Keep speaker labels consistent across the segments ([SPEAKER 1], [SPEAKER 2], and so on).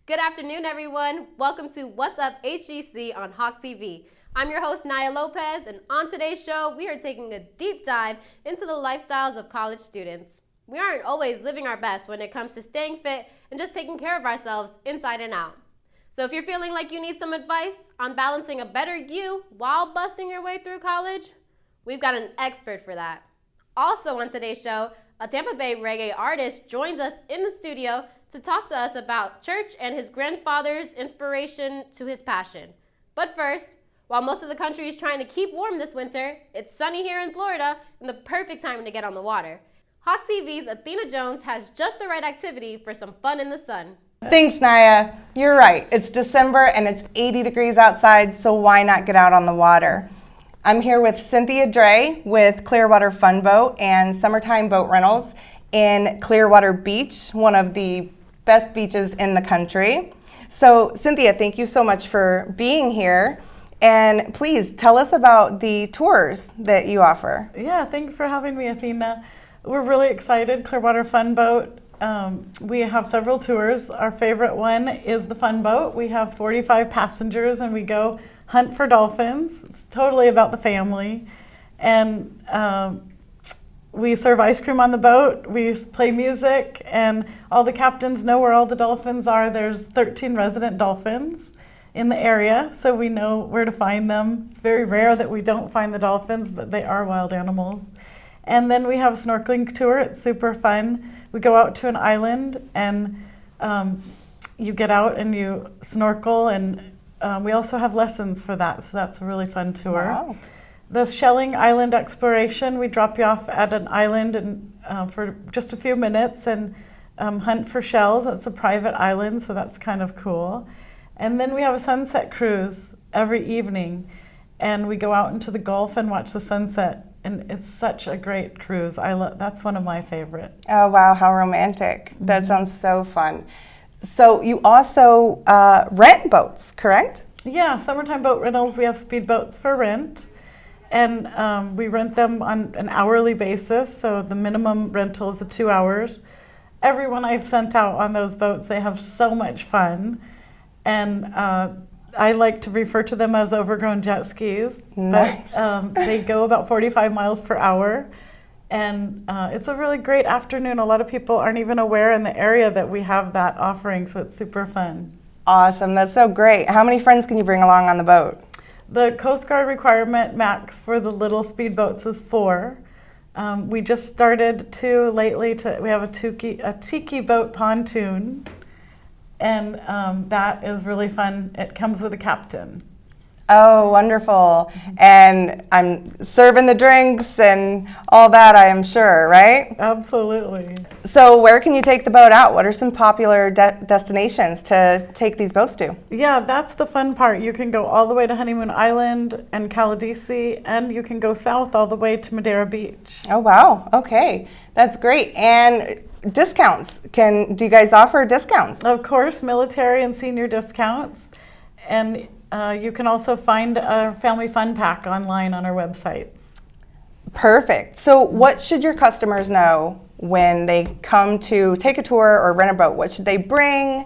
[SPEAKER 1] Good afternoon, everyone. Welcome to What's Up HCC on Hawk TV. I'm your host, Nyah Lopez, and on today's show, we are taking a deep dive into the lifestyles of college students. We aren't always living our best when it comes to staying fit and just taking care of ourselves inside and out. So if you're feeling like you need some advice on balancing a better you while busting your way through college, we've got an expert for that. Also on today's show, a Tampa Bay reggae artist joins us in the studio to talk to us about church and his grandfather's inspiration to his passion. But first, while most of the country is trying to keep warm this winter, it's sunny here in Florida and the perfect time to get on the water. Hawk TV's Athena Jones has just the right activity for some fun in the sun.
[SPEAKER 2] Thanks, Nyah. You're right. It's December and it's 80 degrees outside, so why not get out on the water? I'm here with Cynthia Dre with Clearwater Fun Boat and Summertime Boat Rentals in Clearwater Beach, one of the best beaches in the country. So Cynthia, thank you so much for being here. And please tell us about the tours that you offer.
[SPEAKER 3] Yeah, thanks for having me, Athena. We're really excited. Clearwater Fun Boat. We have several tours. Our favorite one is the Fun Boat. We have 45 passengers and we go hunt for dolphins. It's totally about the family. And we serve ice cream on the boat, we play music, and all the captains know where all the dolphins are. There's 13 resident dolphins in the area, so we know where to find them. It's very rare that we don't find the dolphins, but they are wild animals. And then we have a snorkeling tour. It's super fun. We go out to an island, and you get out and you snorkel, and we also have lessons for that, so that's a really fun tour.
[SPEAKER 2] Wow.
[SPEAKER 3] The shelling island exploration, we drop you off at an island and for just a few minutes and hunt for shells. It's a private island, so that's kind of cool. And then we have a sunset cruise every evening, and we go out into the Gulf and watch the sunset. And it's such a great cruise. That's one of my favorites.
[SPEAKER 2] Oh, wow, how romantic. Mm-hmm. That sounds so fun. So you also rent boats, correct?
[SPEAKER 3] Yeah, Summertime Boat Rentals, we have speedboats for rent. And we rent them on an hourly basis, so the minimum rental is 2 hours. Everyone I've sent out on those boats, they have so much fun. And I like to refer to them as overgrown jet skis.
[SPEAKER 2] Nice.
[SPEAKER 3] But they go about 45 miles per hour. And it's a really great afternoon. A lot of people aren't even aware in the area that we have that offering, so it's super fun.
[SPEAKER 2] Awesome, that's so great. How many friends can you bring along on the boat?
[SPEAKER 3] The Coast Guard requirement max for the little speedboats is 4. We just started we have a tiki boat pontoon, and that is really fun. It comes with a captain.
[SPEAKER 2] Oh, wonderful. And I'm serving the drinks and all that, I am sure, right?
[SPEAKER 3] Absolutely.
[SPEAKER 2] So where can you take the boat out? What are some popular destinations to take these boats to?
[SPEAKER 3] Yeah, that's the fun part. You can go all the way to Honeymoon Island and Caladesi, and you can go south all the way to Madeira Beach.
[SPEAKER 2] Oh, wow. Okay. That's great. And discounts. Do you guys offer discounts?
[SPEAKER 3] Of course, military and senior discounts. And you can also find a family fun pack online on our websites.
[SPEAKER 2] Perfect. So what should your customers know when they come to take a tour or rent a boat? What should they bring?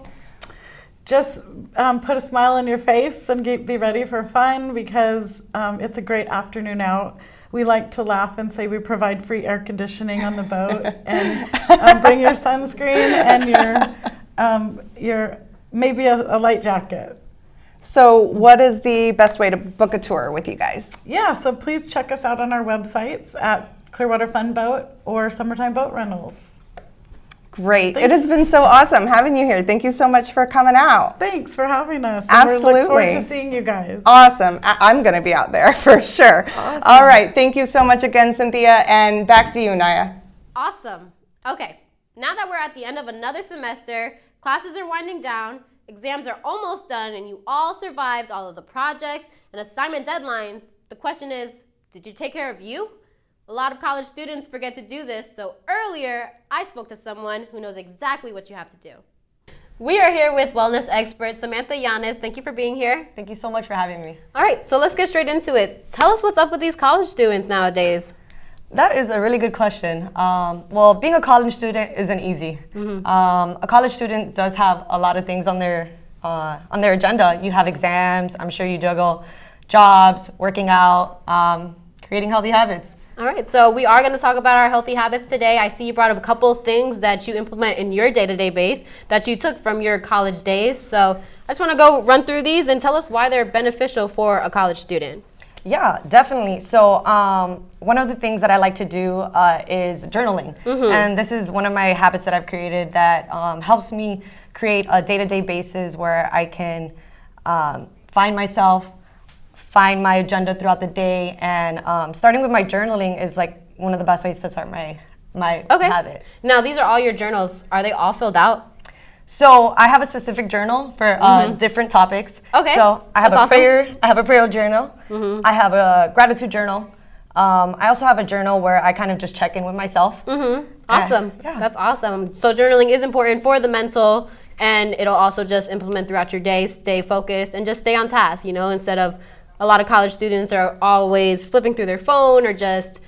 [SPEAKER 3] Just put a smile on your face and be ready for fun, because it's a great afternoon out. We like to laugh and say we provide free air conditioning on the boat, and bring your sunscreen and your maybe a light jacket.
[SPEAKER 2] So what is the best way to book a tour with you guys?
[SPEAKER 3] Yeah, so please check us out on our websites at Clearwater Fun Boat or Summertime Boat Rentals.
[SPEAKER 2] Great.
[SPEAKER 3] Thanks.
[SPEAKER 2] It has been so awesome having you here. Thank you so much for coming out.
[SPEAKER 3] Thanks for having us.
[SPEAKER 2] Absolutely.
[SPEAKER 3] We look forward to seeing you guys.
[SPEAKER 2] Awesome. I'm going to be out there for sure.
[SPEAKER 3] Awesome.
[SPEAKER 2] All right. Thank you so much again, Cynthia. And back to you, Nyah.
[SPEAKER 1] Awesome. Okay, now that we're at the end of another semester, classes are winding down, exams are almost done, and you all survived all of the projects and assignment deadlines, the question is, did you take care of you? A lot of college students forget to do this, so earlier I spoke to someone who knows exactly what you have to do. We are here with wellness expert Samantha Yanez. Thank you for being here.
[SPEAKER 4] Thank you so much for having me.
[SPEAKER 1] All right, so let's get straight into it. Tell us what's up with these college students nowadays.
[SPEAKER 4] That is a really good question. Well, being a college student isn't easy. A college student does have a lot of things on their agenda. You have exams. I'm sure you juggle jobs, working out, creating healthy habits.
[SPEAKER 1] All right, so we are going to talk about our healthy habits today. I see you brought up a couple of things that you implement in your day-to-day base that you took from your college days. So I just want to go run through these and tell us why they're beneficial for a college student.
[SPEAKER 4] Yeah, definitely. So one of the things that I like to do is journaling. And this is one of my habits that I've created that helps me create a day-to-day basis where I can find myself, find my agenda throughout the day, and starting with my journaling is like one of the best ways to start my habit.
[SPEAKER 1] Now, these are all your journals. Are they all filled out?
[SPEAKER 4] So I have a specific journal for different topics.
[SPEAKER 1] Okay.
[SPEAKER 4] So I have
[SPEAKER 1] That's awesome.
[SPEAKER 4] I have a prayer journal. I have a gratitude journal. I also have a journal where I kind of just check in with myself.
[SPEAKER 1] Awesome.
[SPEAKER 4] Yeah.
[SPEAKER 1] That's awesome. So journaling is important for the mental, and it'll also just implement throughout your day, stay focused, and just stay on task, you know, instead of a lot of college students are always flipping through their phone or just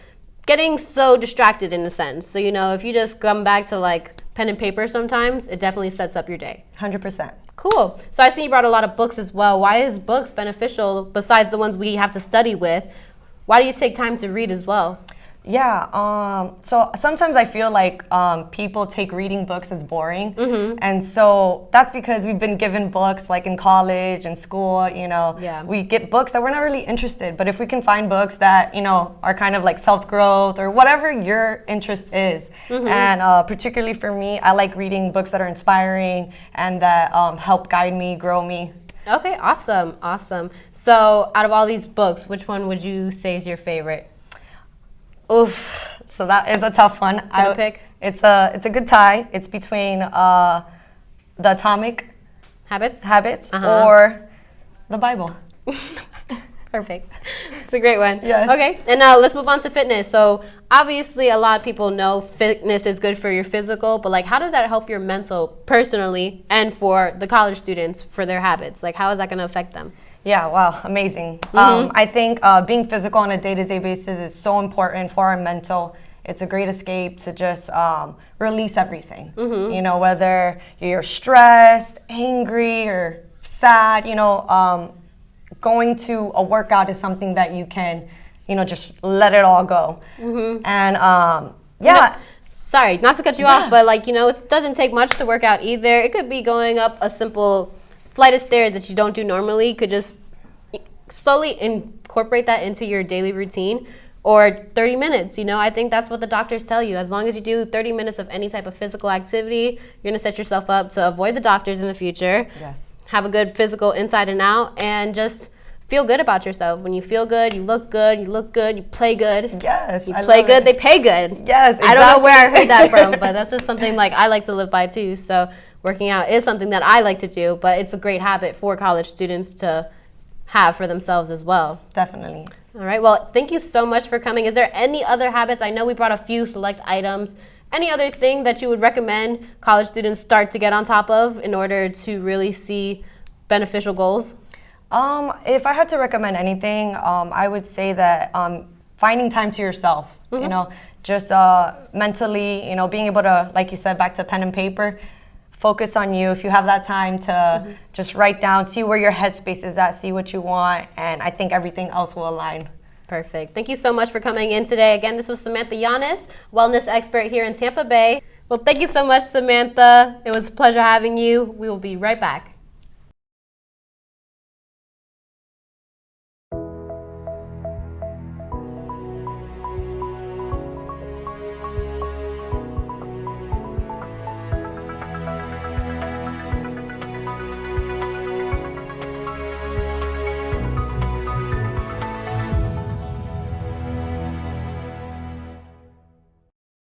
[SPEAKER 1] getting so distracted in a sense. So, you know, if you just come back to like pen and paper sometimes, it definitely sets up your day.
[SPEAKER 4] 100%.
[SPEAKER 1] Cool. So I see you brought a lot of books as well. Why is books beneficial besides the ones we have to study with? Why do you take time to read as well?
[SPEAKER 4] Yeah, so sometimes I feel like people take reading books as boring. And so that's because we've been given books like in college and school, you know, we get books that we're not really interested. But if we can find books that, you know, are kind of like self-growth or whatever your interest is. And particularly for me, I like reading books that are inspiring and that help guide me, grow me.
[SPEAKER 1] Okay, awesome, awesome. So out of all these books, which one would you say is your favorite?
[SPEAKER 4] Oof, so that is a tough one.
[SPEAKER 1] I pick.
[SPEAKER 4] It's a good tie. It's between the Atomic
[SPEAKER 1] Habits
[SPEAKER 4] or the Bible.
[SPEAKER 1] Perfect. It's a great one.
[SPEAKER 4] Yes.
[SPEAKER 1] Okay, and now let's move on to fitness. So obviously a lot of people know fitness is good for your physical, but like how does that help your mental personally and for the college students for their habits? Like how is that going to affect them?
[SPEAKER 4] Yeah, wow, amazing. I think being physical on a day-to-day basis is so important for our mental. It's a great escape to just release everything. You know, whether you're stressed, angry, or sad, you know, going to a workout is something that you can, you know, just let it all go. And yeah.
[SPEAKER 1] Sorry, not to cut you off, but like, you know, it doesn't take much to work out either. It could be going up a simple flight of stairs that you don't do normally. You could just slowly incorporate that into your daily routine, or 30 minutes. You know, I think that's what the doctors tell you. As long as you do 30 minutes of any type of physical activity, you're going to set yourself up to avoid the doctors in the future.
[SPEAKER 4] Yes.
[SPEAKER 1] Have a good physical inside and out, and just feel good about yourself. When you feel good, you look good, you play good.
[SPEAKER 4] Yes.
[SPEAKER 1] You play good, they pay good.
[SPEAKER 4] Yes, exactly.
[SPEAKER 1] I don't know where I heard that from, but that's just something like I like to live by too. So working out is something that I like to do, but it's a great habit for college students to have for themselves as well.
[SPEAKER 4] Definitely.
[SPEAKER 1] All right, well, thank you so much for coming. Is there any other habits? I know we brought a few select items. Any other thing that you would recommend college students start to get on top of in order to really see beneficial goals?
[SPEAKER 4] If I had to recommend anything, I would say that finding time to yourself, you know, just mentally, you know, being able to, like you said, back to pen and paper, focus on you. If you have that time to just write down, see where your headspace is at, see what you want, and I think everything else will align.
[SPEAKER 1] Perfect. Thank you so much for coming in today. Again, this was Samantha Yanez, wellness expert here in Tampa Bay. Well, thank you so much, Samantha. It was a pleasure having you. We will be right back.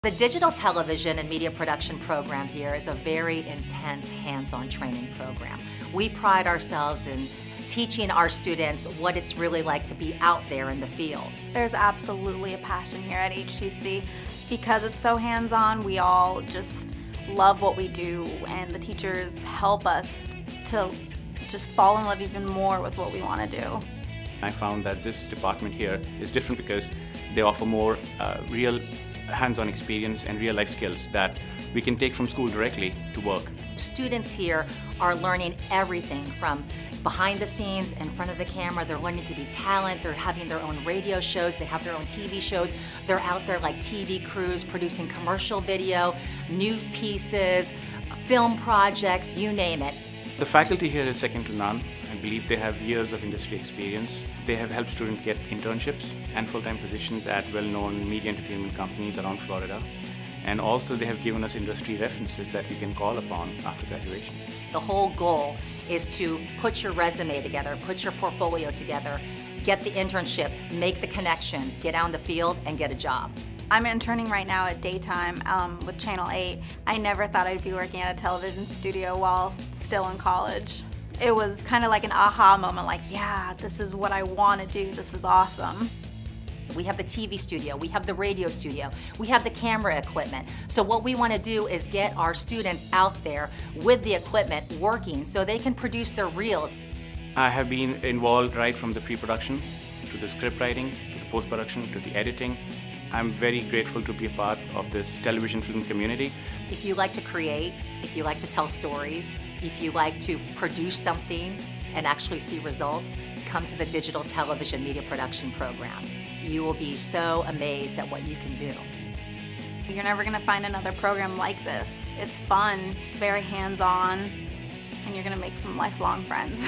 [SPEAKER 5] The digital television and media production program here is a very intense hands-on training program. We pride ourselves in teaching our students what it's really like to be out there in the field.
[SPEAKER 6] There's absolutely a passion here at HCC. Because it's so hands-on, we all just love what we do, and the teachers help us to just fall in love even more with what we want to do.
[SPEAKER 7] I found that this department here is different because they offer more real hands-on experience and real life skills that we can take from school directly to work.
[SPEAKER 5] Students here are learning everything from behind the scenes, in front of the camera. They're learning to be talent. They're having their own radio shows. They have their own TV shows. They're out there like TV crews, producing commercial video, news pieces, film projects, you name it.
[SPEAKER 7] The faculty here is second to none. I believe they have years of industry experience. They have helped students get internships and full-time positions at well-known media entertainment companies around Florida. And also they have given us industry references that we can call upon after graduation.
[SPEAKER 5] The whole goal is to put your resume together, put your portfolio together, get the internship, make the connections, get out in the field, and get a job.
[SPEAKER 6] I'm interning right now at Daytime with Channel 8. I never thought I'd be working at a television studio while still in college. It was kind of like an aha moment, like, yeah, this is what I want to do, this is awesome.
[SPEAKER 5] We have the TV studio, we have the radio studio, we have the camera equipment. So what we want to do is get our students out there with the equipment working so they can produce their reels.
[SPEAKER 7] I have been involved right from the pre-production to the script writing, to the post-production, to the editing. I'm very grateful to be a part of this television film community.
[SPEAKER 5] If you like to create, if you like to tell stories, if you like to produce something and actually see results, come to the Digital Television Media Production Program. You will be so amazed at what you can do.
[SPEAKER 6] You're never gonna find another program like this. It's fun, it's very hands-on, and you're gonna make some lifelong friends.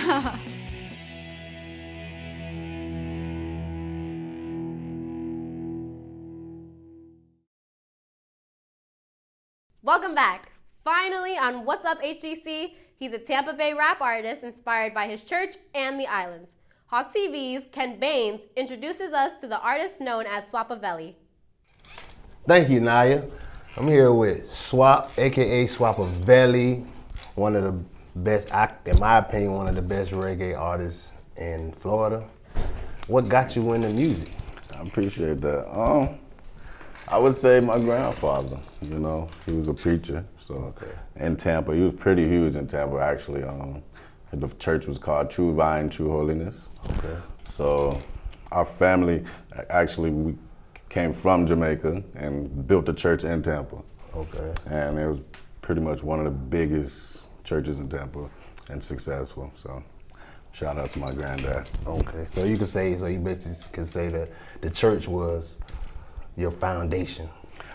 [SPEAKER 1] Welcome back. Finally on What's Up HCC, he's a Tampa Bay rap artist inspired by his church and the islands. Hawk TV's Ken Baines introduces us to the artist known as Swapavelli.
[SPEAKER 8] Thank you, Nyah. I'm here with Swap, aka Swapavelli, one of the best, in my opinion, one of the best reggae artists in Florida. What got you into music?
[SPEAKER 9] I appreciate that. I would say my grandfather, you know, he was a preacher, so in Tampa. He was pretty huge in Tampa, actually. The church was called True Vine, True Holiness. Okay. So our family, actually, we came from Jamaica and built a church in Tampa. Okay. And it was pretty much one of the biggest churches in Tampa and successful. So shout out to my granddad.
[SPEAKER 8] Okay. So you basically can say that the church was your foundation.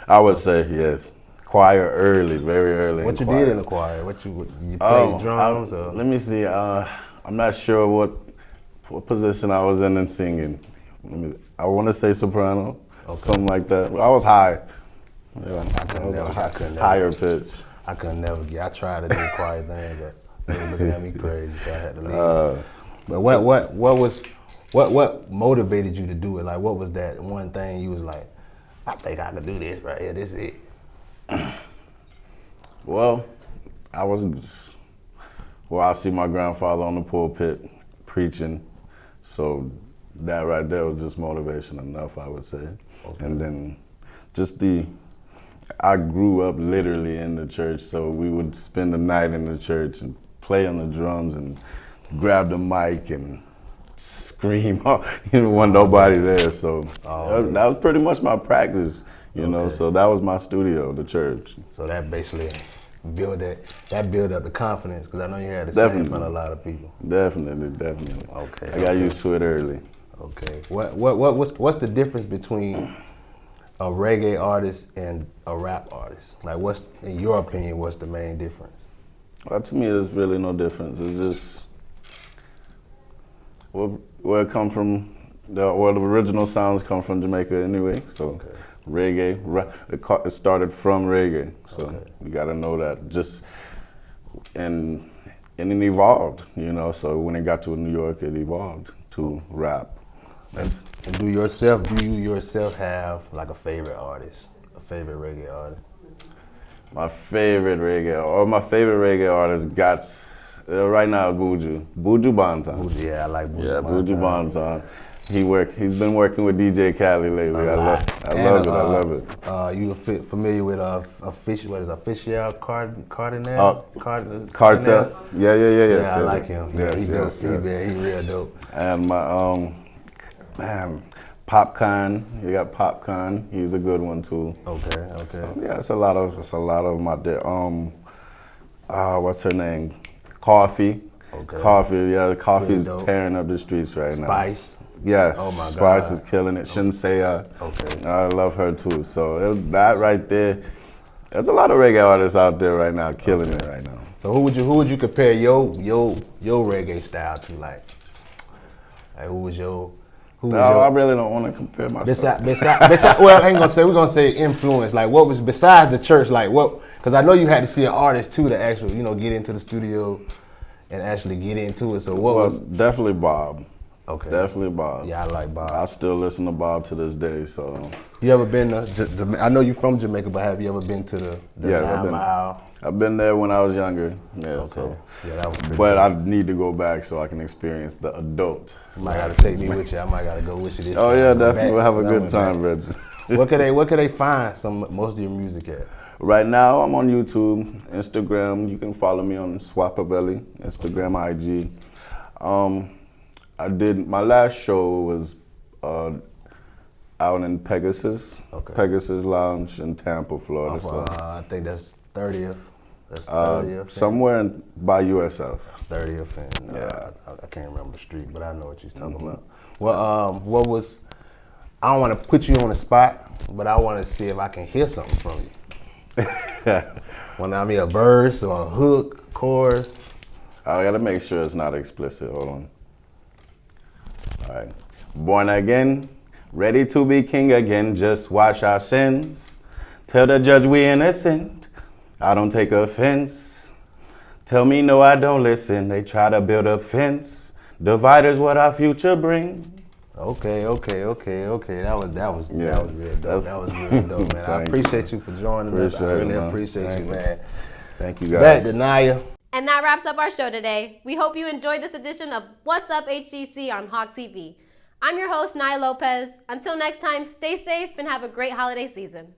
[SPEAKER 9] I would say yes. Choir early, very early.
[SPEAKER 8] What you did in the choir? You played drums?
[SPEAKER 9] Let me see. I'm not sure what position I was in singing. I want to say soprano, something like that. I was high. Yeah,
[SPEAKER 8] I couldn't
[SPEAKER 9] higher pitch.
[SPEAKER 8] I couldn't never get. I tried to do the choir thing, but they were looking at me crazy, so I had to leave. But what motivated you to do it? Like, what was that one thing you was like, I think I could do this right here. This is it.
[SPEAKER 9] Well, I see my grandfather on the pulpit preaching, so that right there was just motivation enough, I would say. Okay. And then I grew up literally in the church, so we would spend the night in the church and play on the drums and grab the mic and scream, when nobody there. So that was pretty much my practice. You know, so that was my studio, the church.
[SPEAKER 8] So that basically built up the confidence, because I know you had to sing in front of a lot of people.
[SPEAKER 9] Definitely. Okay. I got used to it early.
[SPEAKER 8] Okay. What's the difference between a reggae artist and a rap artist? Like, in your opinion, what's the main difference?
[SPEAKER 9] Well, to me, there's really no difference. It's just where it come from. The original sounds come from Jamaica anyway. So. Reggae, it started from reggae, so you gotta know that. And it evolved, you know, so when it got to New York, it evolved to rap.
[SPEAKER 8] And do you yourself have like a favorite artist, a favorite reggae artist?
[SPEAKER 9] My favorite reggae artist right now, Buju Banton.
[SPEAKER 8] Yeah, I like Buju Banton.
[SPEAKER 9] Yeah, Buju Banton. He's been working with DJ Khaled lately. I love it.
[SPEAKER 8] You familiar with Official Cardinal?
[SPEAKER 9] Cartel. Yeah.
[SPEAKER 8] Yeah, I like him. Yeah, he's dope. He real dope.
[SPEAKER 9] And Man, Popcorn. You got Popcorn. He's a good one too.
[SPEAKER 8] Okay.
[SPEAKER 9] So, yeah, it's a lot of my what's her name? Coffee.
[SPEAKER 8] Okay.
[SPEAKER 9] Coffee's
[SPEAKER 8] Really
[SPEAKER 9] tearing up the streets right now.
[SPEAKER 8] Spice.
[SPEAKER 9] Yes.
[SPEAKER 8] Oh my
[SPEAKER 9] Spice
[SPEAKER 8] God.
[SPEAKER 9] is killing it. Shinsei.
[SPEAKER 8] Okay.
[SPEAKER 9] I love her too. So that right there. There's a lot of reggae artists out there right now killing it right now.
[SPEAKER 8] So who would you compare your reggae style to, like
[SPEAKER 9] I really don't want to compare myself.
[SPEAKER 8] Besides, well, I ain't gonna say, we're gonna say influence. Like, what was besides the church? Like, what? Because I know you had to see an artist too to actually, get into the studio and actually get into it. So what was?
[SPEAKER 9] Definitely Bob.
[SPEAKER 8] Okay.
[SPEAKER 9] Definitely Bob.
[SPEAKER 8] Yeah, I like Bob.
[SPEAKER 9] I still listen to Bob to this day. So.
[SPEAKER 8] You ever been to? I know you're from Jamaica, but have you ever been to the Nine Mile?
[SPEAKER 9] I've been there when I was younger. Yeah.
[SPEAKER 8] Okay.
[SPEAKER 9] So.
[SPEAKER 8] Yeah, that was pretty
[SPEAKER 9] But
[SPEAKER 8] cool.
[SPEAKER 9] I need to go back so I can experience the adult.
[SPEAKER 8] You might gotta take me with you. I might gotta go with you this
[SPEAKER 9] Oh
[SPEAKER 8] time.
[SPEAKER 9] yeah,
[SPEAKER 8] Go
[SPEAKER 9] definitely.
[SPEAKER 8] back,
[SPEAKER 9] We'll have a
[SPEAKER 8] 'cause I
[SPEAKER 9] good
[SPEAKER 8] went
[SPEAKER 9] time,
[SPEAKER 8] back.
[SPEAKER 9] Reggie.
[SPEAKER 8] Where could they find most of your music at?
[SPEAKER 9] Right now, I'm on YouTube, Instagram. You can follow me on Swapavelli, Instagram, IG. My last show was out in Pegasus, Pegasus Lounge in Tampa, Florida.
[SPEAKER 8] I think that's 30th. That's 30th.
[SPEAKER 9] Somewhere by USF.
[SPEAKER 8] 30th, and I can't remember the street, but I know what you're talking about. Well, I don't want to put you on the spot, but I want to see if I can hear something from you. When I mean a verse or a hook, chorus.
[SPEAKER 9] I gotta make sure it's not explicit. Hold on. All right. Born again, ready to be king again. Just wash our sins. Tell the judge we innocent. I don't take offense. Tell me no, I don't listen. They try to build a fence. Divide is what our future bring.
[SPEAKER 8] Okay. That was real dope. That was real dope, man. I appreciate you for joining us. I really appreciate you, man.
[SPEAKER 9] Thank you, guys.
[SPEAKER 8] Back to Nyah.
[SPEAKER 1] And that wraps up our show today. We hope you enjoyed this edition of What's Up HCC on Hawk TV. I'm your host, Nyah Lopez. Until next time, stay safe and have a great holiday season.